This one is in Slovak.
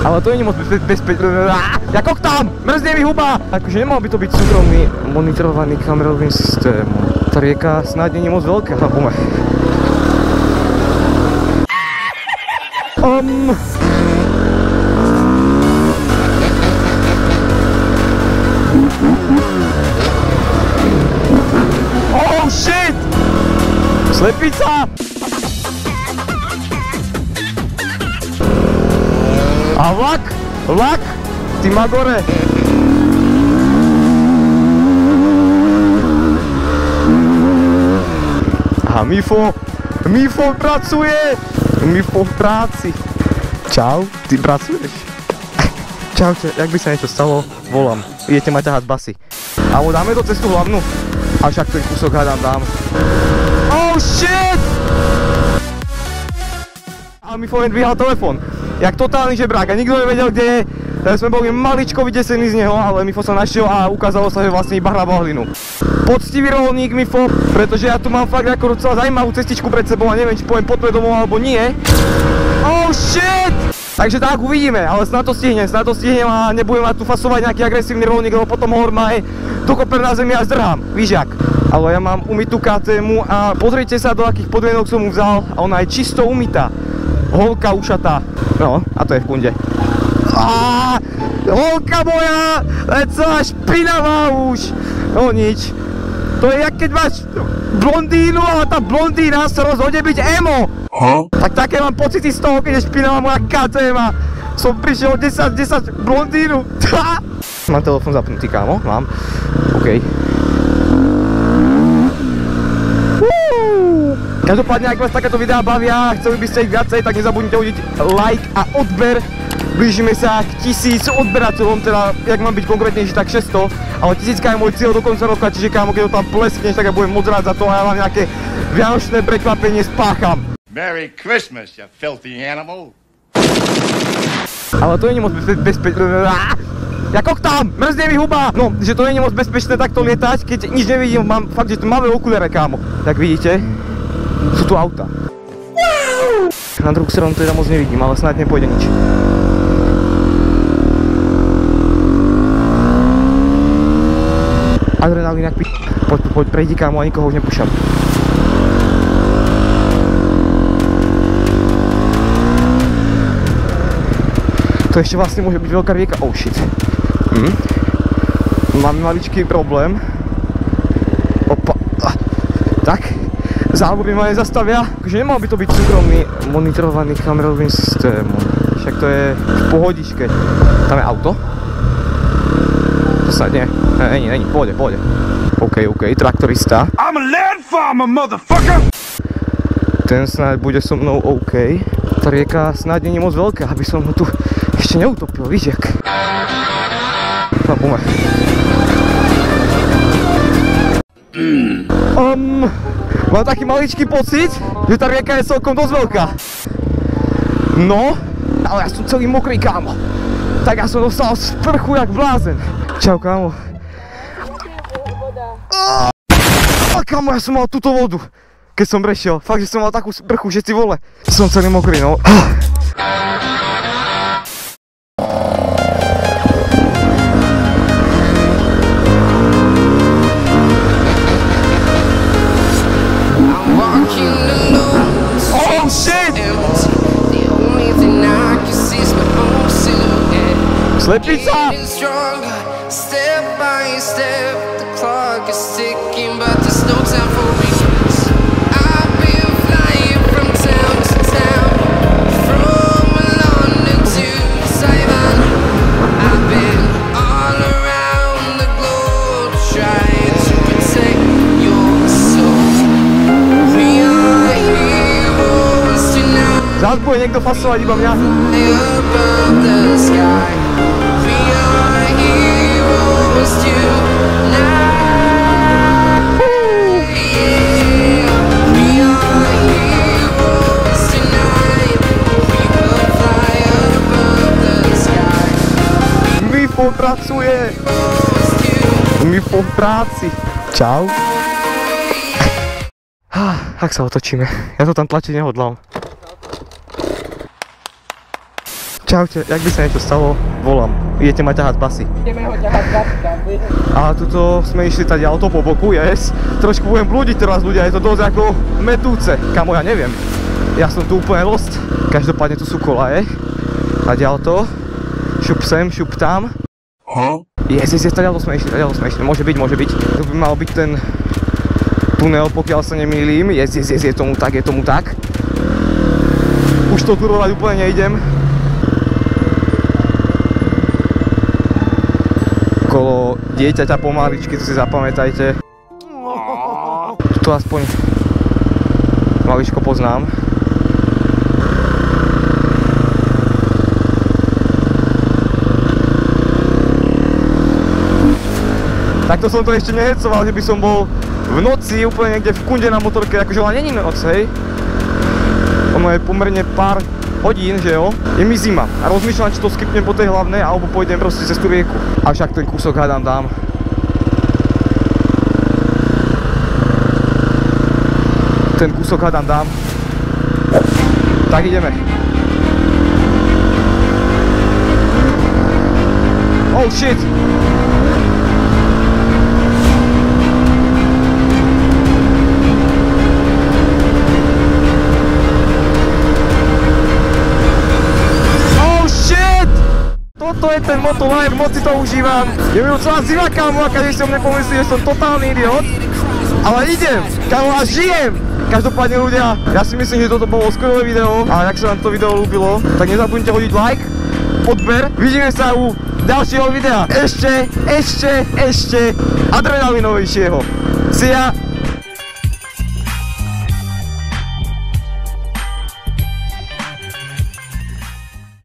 Ale to nie je moc bezpečné. Jako tam! Mrzne mi huba! Akože nemal by to byť súkromný monitorovaný kamerovým systémom. Tá rieka snáď nie je moc veľká, chápome. Oh shit! Slepica! A vlak! Vlak! Ty má gore! Aha, Mifo! Mifo pracuje! Mifo v práci! Čau, ty pracuješ? Čaute, jak by sa niečo stalo, volám. Idete ma ťahať basy. Alebo dáme to cestu hlavnú? A však ten kúsok hádam dám. Oh shit! A Mifo len dvíhal telefón. Jak totálny žebrák a nikto nevedel, kde je. Teraz sme boli maličko vydesení z neho, ale Mifo sa našiel a ukázalo sa, že vlastne iba hrabal hlinu. Poctivý rolník Mifo, pretože ja tu mám fakt ako docela zaujímavú cestičku pred sebou a neviem, či pojem pod domov alebo nie. Oh shit! Takže tak uvidíme, ale snad to stihnem a nebudem mať tu fasovať nejaký agresívny rolník, lebo potom ho normálne dokoper na zemi a zdrhám, víš jak. Ale ja mám umytú KTM a pozrite sa, do akých podmienok som mu vzal a ona je čisto umytá. Holka ušatá. No, a to je v kunde. Holka moja, je celá špinavá už. No nič. To je jak keď máš blondínu a tá blondína sa rozhodne byť emo. Tak také mám pocity z toho, keď je špinavá moja KTM a som prišiel 10 blondínu. Mám telefón zapnutý, kámo, mám. OK. Každopádne, ak vás takéto videá bavia a chceli by ste ich viacej, tak nezabudnite udiť like a odber. Blížime sa k 1000 odberateľom, teda, jak mám byť konkrétnejší, tak 600. Ale 1000 je môj cieľ do konca roka, čiže kámo, keď to tam pleskneš, tak ja budem moc rád za to a ja vám nejaké vianočné prekvapenie spácham. Merry Christmas, you filthy animal. Ale to nie je moc bezpečné. Jako tam! Mrzne mi huba! No, že to nie je moc bezpečné takto lietať, keď nič nevidím, mám fakt, že tu máme okuliare, kámo. Tak vidíte, sú tu auta. Na druhú stranu teda moc nevidím, ale snáď nepôjde nič. Adrenalín jak poď, prejdi kámo a nikoho už nepúšam. To ešte vlastne môže byť veľká rieka, oh shit. Máme maličký problém. Opa, tak. Záloby ma nezastavia, akože nemal by to byť súkromný monitorovaný kamerovým systémom. Však to je v pohodičke. Tam je auto. To sa nie, není, pôjde. OK, traktorista. I'm a land farmer, motherfucker! Ten snáď bude so mnou OK. Tá rieka snáď nie je moc veľká, aby som ho tu ešte neutopil, víš jak. Chápome. Mám taký maličký pocit, že tá rieka je celkom dosť veľká. No, ale ja som celý mokrý, kámo. Tak ja som dostal sprchu jak blázen. Čau, kámo. Kámo, ja som mal túto vodu, keď som prešiel. Fakt, že som mal takú sprchu, že si vole. Som celý mokrý, no. Oh shit! Slepica! Zás bude niekto fasovať iba mňa. Mifo pracuje. Mifo v práci. Čau. Ak sa otočíme. Ja to tam tlačiť nehodlám. Čaute, jak by sa niečo stalo, volám. Idete ma ťahať pasy. Ideme ho ťahať pasy. A tuto sme išli tady auto po boku, yes. Trošku budem blúdiť teraz ľudia, je to dosť ako metúce. Kamo, ja neviem. Ja som tu úplne lost. Každopádne tu sú kolaje. Tady auto. Šup sem, šup tam. Yes, tady auto sme išli. Môže byť. To by mal byť ten tunel, pokiaľ sa nemýlim. Yes, je tomu tak. Už to turovať úplne nejdem. Okolo dieťaťa pomaličky, to si zapamätajte. Tuto aspoň maličko poznám. Takto som to ešte nehecoval, že by som bol v noci úplne niekde v kunde na motorke, akože ona není noc, hej. Ono je pomerne pár hodín, že jo, je mi zima a rozmýšľam, či to skipnem po tej hlavnej, alebo pôjdem proste cez tú rieku. A však ten kúsok hádam dám. Tak ideme. Oh shit! Toto je ten motolife, moc si to užívam. Je mi docela zima, kámo, a každý som nepomyslí, že som totálny idiot. Ale idem, kámo, a žijem. Každopádne ľudia, ja si myslím, že toto bolo skvelé video. A ak sa vám to video ľúbilo, tak nezabudnite hodiť like, odber. Vidíme sa u ďalšieho videa. Ešte adrenalinovejšieho. See ya.